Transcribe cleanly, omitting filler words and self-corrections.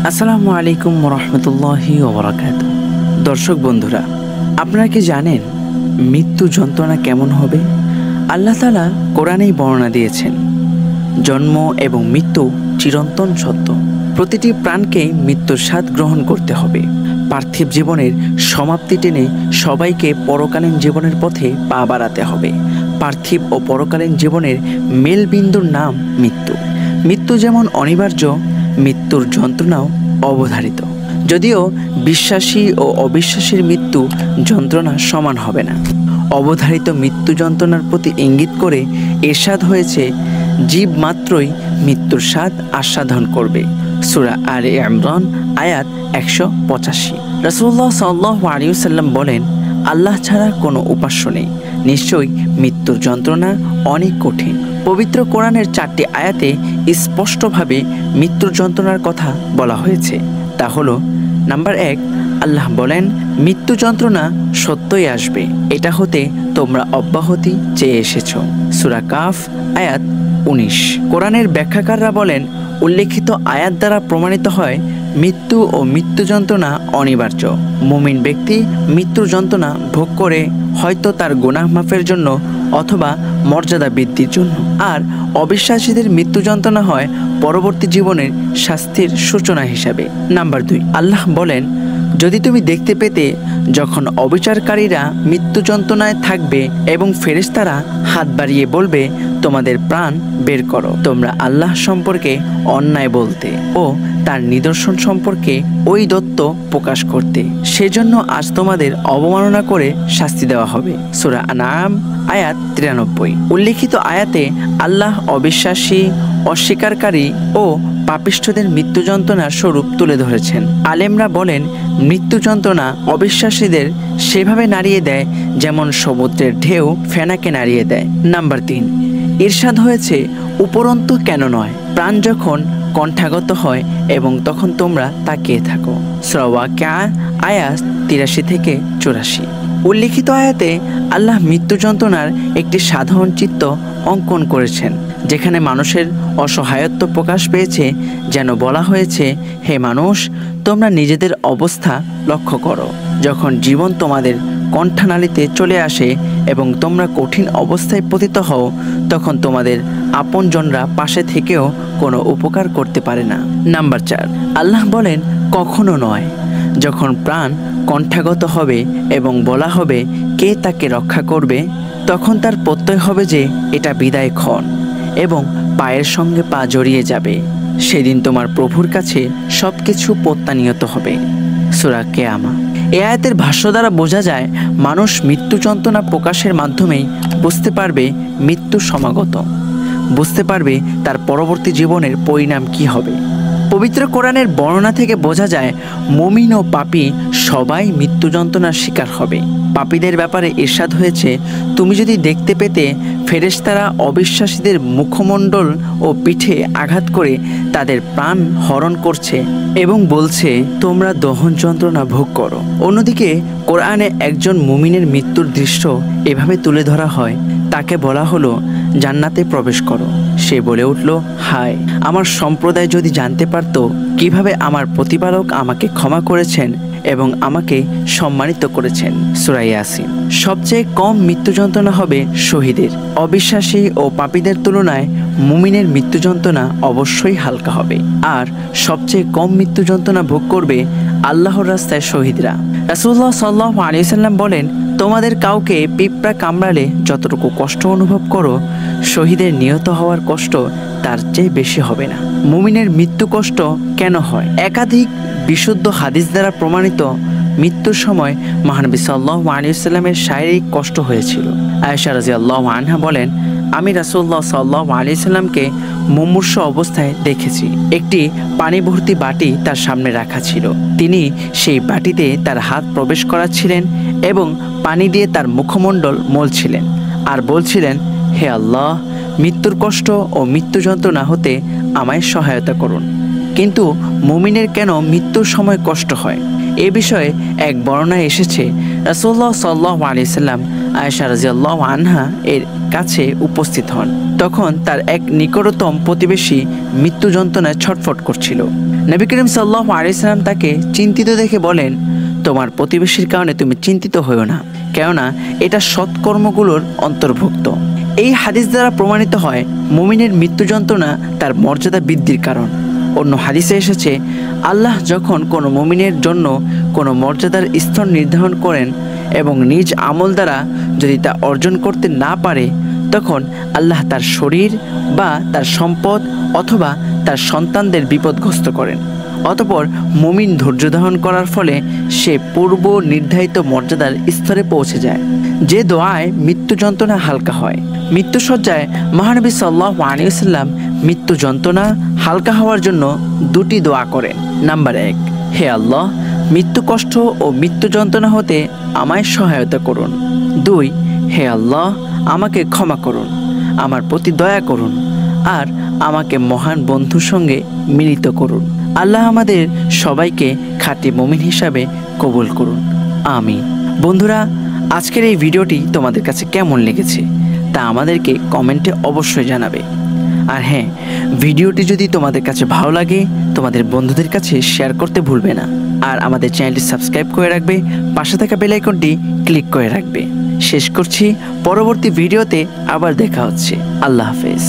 আসসালামু আলাইকুম রহমতুল্লাহি ওবরাকাতুহু। দর্শক বন্ধুরা, আপনারা কি জানেন মৃত্যু যন্ত্রণা কেমন হবে? আল্লাহ তাআলা কোরআনেই বর্ণনা দিয়েছেন, জন্ম এবং মৃত্যু চিরন্তন সত্য। প্রতিটি প্রাণকেই মৃত্যুর স্বাদ গ্রহণ করতে হবে। পার্থিব জীবনের সমাপ্তি টেনে সবাইকে পরকালীন জীবনের পথে পা বাড়াতে হবে। পার্থিব ও পরকালীন জীবনের মেলবিন্দুর নাম মৃত্যু। মৃত্যু যেমন অনিবার্য, মৃত্যুর যন্ত্রণাও অবধারিত। যদিও বিশ্বাসী ও অবিশ্বাসীর মৃত্যু যন্ত্রণা সমান হবে না। অবধারিত মৃত্যু যন্ত্রণার প্রতি ইঙ্গিত করে ইরশাদ হয়েছে, জীব মাত্রই মৃত্যুর স্বাদ আস্বাদন করবে। সূরা আলে ইমরান আয়াত 185। রাসূলুল্লাহ সাল্লাল্লাহু আলাইহি ওয়াসাল্লাম বলেন, আল্লাহ ছাড়া কোনো উপাস্য নেই, নিশ্চয়ই মৃত্যুর যন্ত্রণা অনেক কঠিন। পবিত্র কোরআনের 4টি আয়াতে স্পষ্টভাবে মৃত্যুর যন্ত্রণার কথা বলা হয়েছে। তা হলো, নাম্বার 1, আল্লাহ বলেন, মৃত্যু যন্ত্রণা সত্যই আসবে, এটা হতে তোমরা অব্যাহতি চেয়ে এসেছ। সূরা কাফ আয়াত 19। কোরআনের ব্যাখ্যাকাররা বলেন, উল্লেখিত আয়াত দ্বারা প্রমাণিত হয় মৃত্যু ও মৃত্যু যন্ত্রণা অনিবার্য। মুমিন ব্যক্তি মৃত্যুর যন্ত্রণা ভোগ করে হয়তো তার গুনাহ মাফের জন্য অথবা মর্যাদা বৃদ্ধির জন্য, আর অবিশ্বাসীদের মৃত্যু যন্ত্রণা হয় পরবর্তী জীবনের শাস্তির সূচনা হিসাবে। নাম্বার 2, আল্লাহ বলেন, যদি তুমি দেখতে পেতে যখন অবিচারকারীরা মৃত্যু যন্ত্রণায় থাকবে এবং ফেরেশতারা হাত বাড়িয়ে বলবে, তোমাদের প্রাণ বের করো, তোমরা আল্লাহ সম্পর্কে অন্যায় বলতে ও তার নিদর্শন সম্পর্কে ওই দত্ত প্রকাশ করতে, সেজন্য আজ তোমাদের অবমাননা করে শাস্তি দেওয়া হবে। সূরা আনআম আয়াত 93। উল্লেখিত আয়াতে আল্লাহ অবিশ্বাসী, অস্বীকারী ও পাপিষ্ঠদের মৃত্যু যন্ত্রণার স্বরূপ তুলে ধরেছেন। আলেমরা বলেন, মৃত্যু যন্ত্রণা অবিশ্বাসীদের সেভাবে নাড়িয়ে দেয় যেমন সমুদ্রের ঢেউ ফেনাকে নাড়িয়ে দেয়। নাম্বার 3, ইরশাদ হয়েছে, উপরন্তু কেন নয়, প্রাণ যখন কণ্ঠাগত হয় এবং তখন তোমরা তাকিয়ে থাকো। সূরা ওয়াকিয়া আয়াত 83 থেকে 84। উল্লেখিত আয়াতে আল্লাহ মৃত্যু যন্ত্রণার একটি সাধারণ চিত্র অঙ্কন করেছেন, যেখানে মানুষের অসহায়ত্ব প্রকাশ পেয়েছে। যেন বলা হয়েছে, হে মানুষ, তোমরা নিজেদের অবস্থা লক্ষ্য করো। যখন জীবন তোমাদের কণ্ঠনালীতে চলে আসে এবং তোমরা কঠিন অবস্থায় পতিত হও, তখন তোমাদের আপনজনরা পাশে থেকেও কোনো উপকার করতে পারে না। নাম্বার 4, আল্লাহ বলেন, কখনো নয়, যখন প্রাণ কণ্ঠাগত হবে এবং বলা হবে কে তাকে রক্ষা করবে, তখন তার প্রত্যয় হবে যে এটা বিদায় ক্ষণ এবং পায়ের সঙ্গে পা জড়িয়ে যাবে। সেদিন তোমার প্রভুর কাছে সব কিছু প্রত্যানিয়ত হবে। সূরা কিয়ামা। এ আয়াতের ভাষ্য দ্বারা বোঝা যায়, মানুষ মৃত্যু যন্ত্রণা প্রকাশের মাধ্যমেই বুঝতে পারবে মৃত্যু সমাগত, বুঝতে পারবে তার পরবর্তী জীবনের পরিণাম কি হবে। পবিত্র কোরআনের বর্ণনা থেকে বোঝা যায়, মুমিন ও পাপী সবাই মৃত্যু যন্ত্রণার শিকার হবে। পাপীদের ব্যাপারে ইরশাদ হয়েছে, তুমি যদি দেখতে পেতে ফেরেশতারা অবিশ্বাসীদের মুখমণ্ডল ও পিঠে আঘাত করে তাদের প্রাণ হরণ করছে এবং বলছে, তোমরা দহন যন্ত্রণা ভোগ করো। অন্যদিকে কোরআনে একজন মুমিনের মৃত্যুর দৃশ্য এভাবে তুলে ধরা হয়, তাকে বলা হলো, জান্নাতে প্রবেশ করো। সে বলে উঠল, হায়, আমার সম্প্রদায় যদি জানতে পারত কিভাবে আমার প্রতিপালক আমাকে ক্ষমা করেছেন এবং আমাকে সম্মানিত করেছেন। সূরা ইয়াসিন। সবচেয়ে কম মৃত্যু যন্ত্রণা হবে শহীদের। অবিশ্বাসী ও পাপীদের তুলনায় মুমিনের মৃত্যু যন্ত্রণা অবশ্যই হালকা হবে, আর সবচেয়ে কম মৃত্যু যন্ত্রণা ভোগ করবে আল্লাহর রাস্তায় শহীদরা। রাসূলুল্লাহ সাল্লাল্লাহু আলাইহি ওয়াসাল্লাম বলেন, তোমাদের কাউকে পিঁপড়া কামড়ালে যতটুকু কষ্ট অনুভব করো, শহীদের নিহত হওয়ার কষ্ট তার চেয়ে বেশি হবে না। মুমিনের মৃত্যু কষ্ট কেন হয়? একাধিক বিশুদ্ধ হাদিস দ্বারা প্রমাণিত মৃত্যুর সময় মহানবী সাল্লাল্লাহু আলাইহি ওয়াসাল্লামের শারীরিক কষ্ট হয়েছিল। আয়েশা রাদিয়াল্লাহু আনহা বলেন, আমি রাসূলুল্লাহ সাল্লাল্লাহু আলাইহি ওয়াসাল্লামকে মুমূর্ষু অবস্থায় দেখেছি। একটি পানি ভর্তি বাটি তার সামনে রাখা ছিল। তিনি সেই বাটিতে তার হাত প্রবেশ করাচ্ছিলেন এবং পানি দিয়ে তার মুখমণ্ডল মলছিলেন আর বলছিলেন, হে আল্লাহ, মৃত্যুর কষ্ট ও মৃত্যু যন্ত্রণা হতে আমায় সহায়তা করুন। কিন্তু মুমিনের কেন মৃত্যুর সময় কষ্ট হয়? এ বিষয়ে এক বর্ণনায় এসেছে, রাসূলুল্লাহ সাল্লাল্লাহু আলাইহি ওয়াসাল্লাম আয়েশা রাদিয়াল্লাহু আনহা এর কাছে উপস্থিত হন। তখন তার এক নিকটতম প্রতিবেশী মৃত্যু যন্ত্রণায় ছটফট করছিল। নবী করিম সাল্লাল্লাহু আলাইহি সাল্লাম তাকে চিন্তিত দেখে বলেন, তোমার প্রতিবেশীর কারণে তুমি চিন্তিত হইও না, কেননা এটা সৎকর্মগুলোর অন্তর্ভুক্ত। এই হাদিস দ্বারা প্রমাণিত হয় মুমিনের মৃত্যু যন্ত্রণা তার মর্যাদা বৃদ্ধির কারণ। অন্য হাদিসে এসেছে, আল্লাহ যখন কোনো মুমিনের জন্য কোনো মর্যাদার স্তর নির্ধারণ করেন এবং নিজ আমল দ্বারা যদি তা অর্জন করতে না পারে, তখন আল্লাহ তার শরীর বা তার সম্পদ অথবা তার সন্তানদের বিপদগ্রস্ত করেন। অতঃপর মুমিন ধৈর্য ধারণ করার ফলে সে পূর্ব নির্ধারিত মর্যাদার স্তরে পৌঁছে যায়, যে দোয়ায় মৃত্যু যন্ত্রণা হালকা হয়। মৃত্যুসজ্জায় মহানবী সাল্লাল্লাহু আলাইহি ওয়াসাল্লাম মৃত্যু যন্ত্রণা হালকা হওয়ার জন্য দুটি দোয়া করেন। নাম্বার 1, হে আল্লাহ, মৃত্যু কষ্ট ও মৃত্যু যন্ত্রণা হতে আমায় সহায়তা করুন। 2, হে আল্লাহ, আমাকে ক্ষমা করুন, আমার প্রতি দয়া করুন আর আমাকে মহান বন্ধুর সঙ্গে মিলিত করুন। আল্লাহ আমাদের সবাইকে খাঁটি মুমিন হিসাবে কবুল করুন, আমিন। বন্ধুরা, আজকের এই ভিডিওটি তোমাদের কাছে কেমন লেগেছে তা আমাদেরকে কমেন্টে অবশ্যই জানাবে। আর হ্যাঁ, ভিডিওটি যদি তোমাদের কাছে ভালো লাগে তোমাদের বন্ধুদের কাছে শেয়ার করতে ভুলবে না। আর আমাদের চ্যানেলটি সাবস্ক্রাইব করে রাখবে, পাশে থাকা বেল আইকনটি ক্লিক করে রাখবে। শেষ করছি, পরবর্তী ভিডিওতে আবার দেখা হচ্ছে। আল্লাহ হাফেজ।